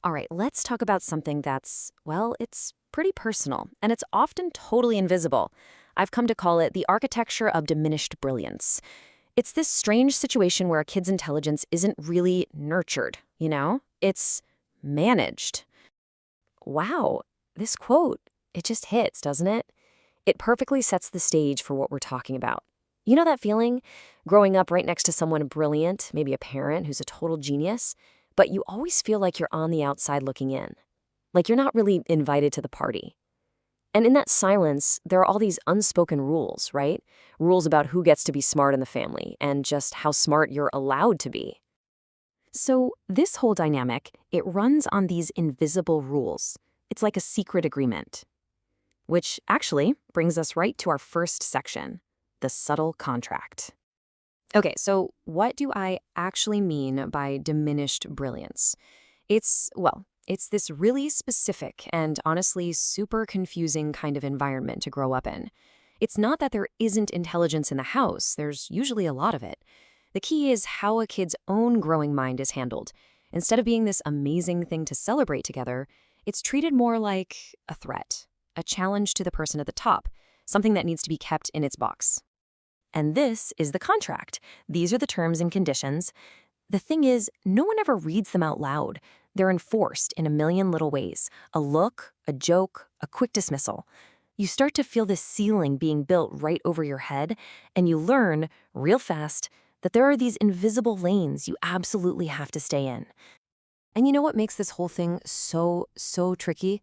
All right, let's talk about something that's, well, it's pretty personal, and it's often totally invisible. I've come to call it the architecture of diminished brilliance. It's this strange situation where a kid's intelligence isn't really nurtured, you know? It's managed. Wow, this quote, it just hits, doesn't it? It perfectly sets the stage for what we're talking about. You know that feeling? Growing up right next to someone brilliant, maybe a parent who's a total genius, but you always feel like you're on the outside looking in, like you're not really invited to the party. And in that silence, there are all these unspoken rules, right? Rules about who gets to be smart in the family and just how smart you're allowed to be. So, this whole dynamic, it runs on these invisible rules. It's like a secret agreement. Which actually brings us right to our first section, the subtle contract. Okay, so what do I actually mean by diminished brilliance? It's this really specific and honestly super confusing kind of environment to grow up in. It's not that there isn't intelligence in the house, there's usually a lot of it. The key is how a kid's own growing mind is handled. Instead of being this amazing thing to celebrate together, it's treated more like a threat, a challenge to the person at the top, something that needs to be kept in its box. And this is the contract. These are the terms and conditions. The thing is, no one ever reads them out loud. They're enforced in a million little ways. A look, a joke, a quick dismissal. You start to feel this ceiling being built right over your head, and you learn, real fast, that there are these invisible lanes you absolutely have to stay in. And you know what makes this whole thing so tricky?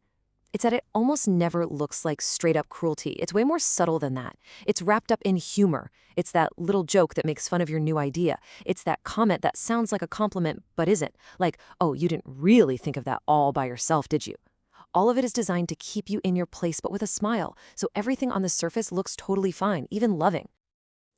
It's that it almost never looks like straight up cruelty. It's way more subtle than that. It's wrapped up in humor. It's that little joke that makes fun of your new idea. It's that comment that sounds like a compliment but isn't. Like, oh, you didn't really think of that all by yourself, did you? All of it is designed to keep you in your place but with a smile. So everything on the surface looks totally fine, even loving.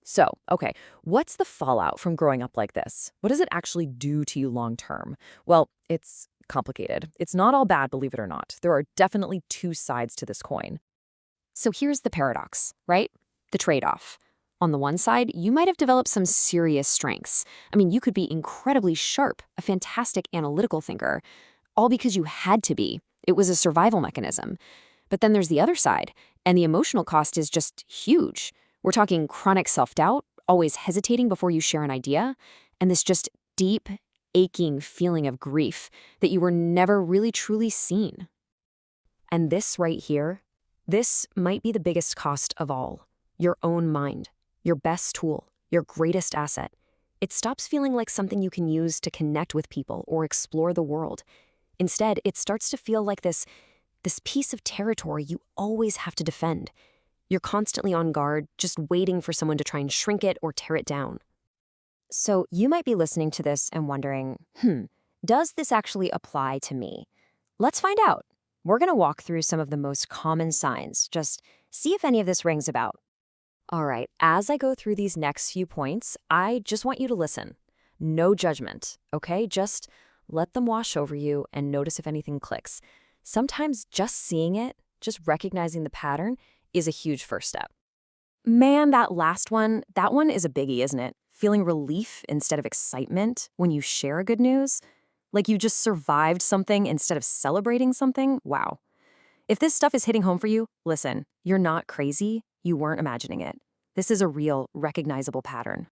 So, okay, what's the fallout from growing up like this? What does it actually do to you long term? Well, it's complicated. It's not all bad, believe it or not. There are definitely two sides to this coin. So here's the paradox, right? The trade-off. On the one side, you might have developed some serious strengths. I mean, you could be incredibly sharp, a fantastic analytical thinker, all because you had to be. It was a survival mechanism. But then there's the other side, and the emotional cost is just huge. We're talking chronic self-doubt, always hesitating before you share an idea, and this just deep, aching feeling of grief that you were never really truly seen. And this right here, this might be the biggest cost of all. Your own mind, your best tool, your greatest asset. It stops feeling like something you can use to connect with people or explore the world. Instead, it starts to feel like this piece of territory you always have to defend. You're constantly on guard, just waiting for someone to try and shrink it or tear it down. So you might be listening to this and wondering, does this actually apply to me? Let's find out. We're going to walk through some of the most common signs. Just see if any of this rings about. All right, as I go through these next few points, I just want you to listen. No judgment, okay? Just let them wash over you and notice if anything clicks. Sometimes just seeing it, just recognizing the pattern, is a huge first step. Man, that one is a biggie, isn't it? Feeling relief instead of excitement when you share good news? Like you just survived something instead of celebrating something? Wow. If this stuff is hitting home for you, listen, you're not crazy. You weren't imagining it. This is a real, recognizable pattern.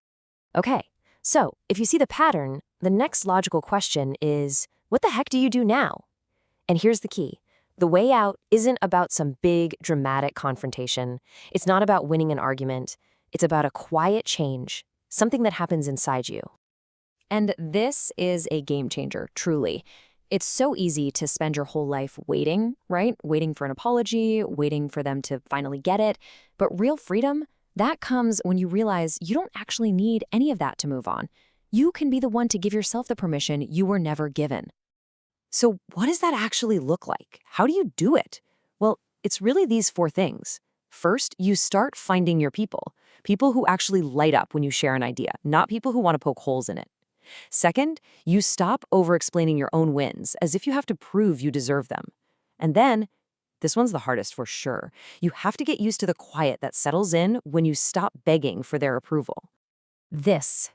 Okay, so if you see the pattern, the next logical question is, what the heck do you do now? And here's the key. The way out isn't about some big, dramatic confrontation. It's not about winning an argument. It's about a quiet change, something that happens inside you. And this is a game changer, truly. It's so easy to spend your whole life waiting, right? Waiting for an apology, waiting for them to finally get it. But real freedom, that comes when you realize you don't actually need any of that to move on. You can be the one to give yourself the permission you were never given. So what does that actually look like? How do you do it? Well, it's really these four things. First, you start finding your people who actually light up when you share an idea, not people who want to poke holes in it. Second, you stop over-explaining your own wins as if you have to prove you deserve them. And then, this one's the hardest for sure, you have to get used to the quiet that settles in when you stop begging for their approval. This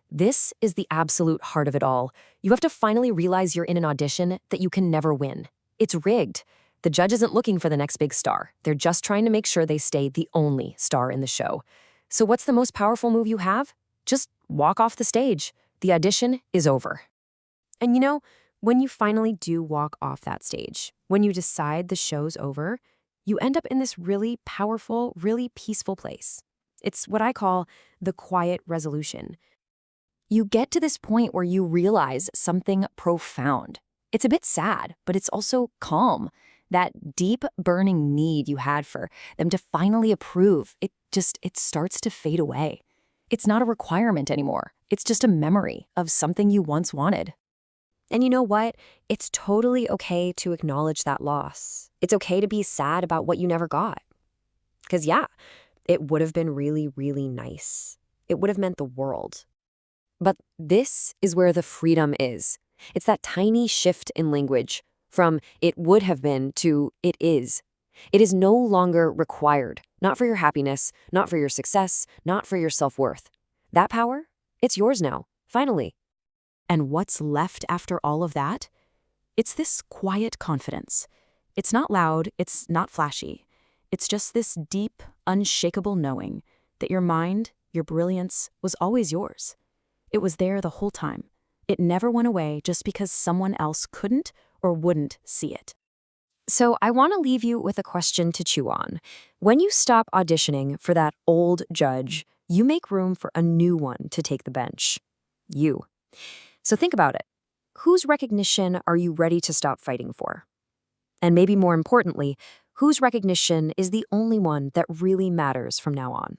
is the absolute heart of it all. You have to finally realize you're in an audition that you can never win. It's rigged. The judge isn't looking for the next big star. They're just trying to make sure they stay the only star in the show. So what's the most powerful move you have? Just walk off the stage. The audition is over. And when you finally do walk off that stage, when you decide the show's over, you end up in this really powerful, really peaceful place. It's what I call the quiet resolution. You get to this point where you realize something profound. It's a bit sad, but it's also calm. That deep, burning need you had for them to finally approve, it starts to fade away. It's not a requirement anymore. It's just a memory of something you once wanted. And you know what? It's totally okay to acknowledge that loss. It's okay to be sad about what you never got. Because it would have been really, really nice. It would have meant the world. But this is where the freedom is. It's that tiny shift in language from it would have been to it is. It is no longer required, not for your happiness, not for your success, not for your self-worth. That power, it's yours now, finally. And what's left after all of that? It's this quiet confidence. It's not loud, it's not flashy. It's just this deep, unshakable knowing that your mind, your brilliance, was always yours. It was there the whole time. It never went away just because someone else couldn't or wouldn't see it. So I want to leave you with a question to chew on. When you stop auditioning for that old judge, you make room for a new one to take the bench. You. So think about it. Whose recognition are you ready to stop fighting for? And maybe more importantly, whose recognition is the only one that really matters from now on?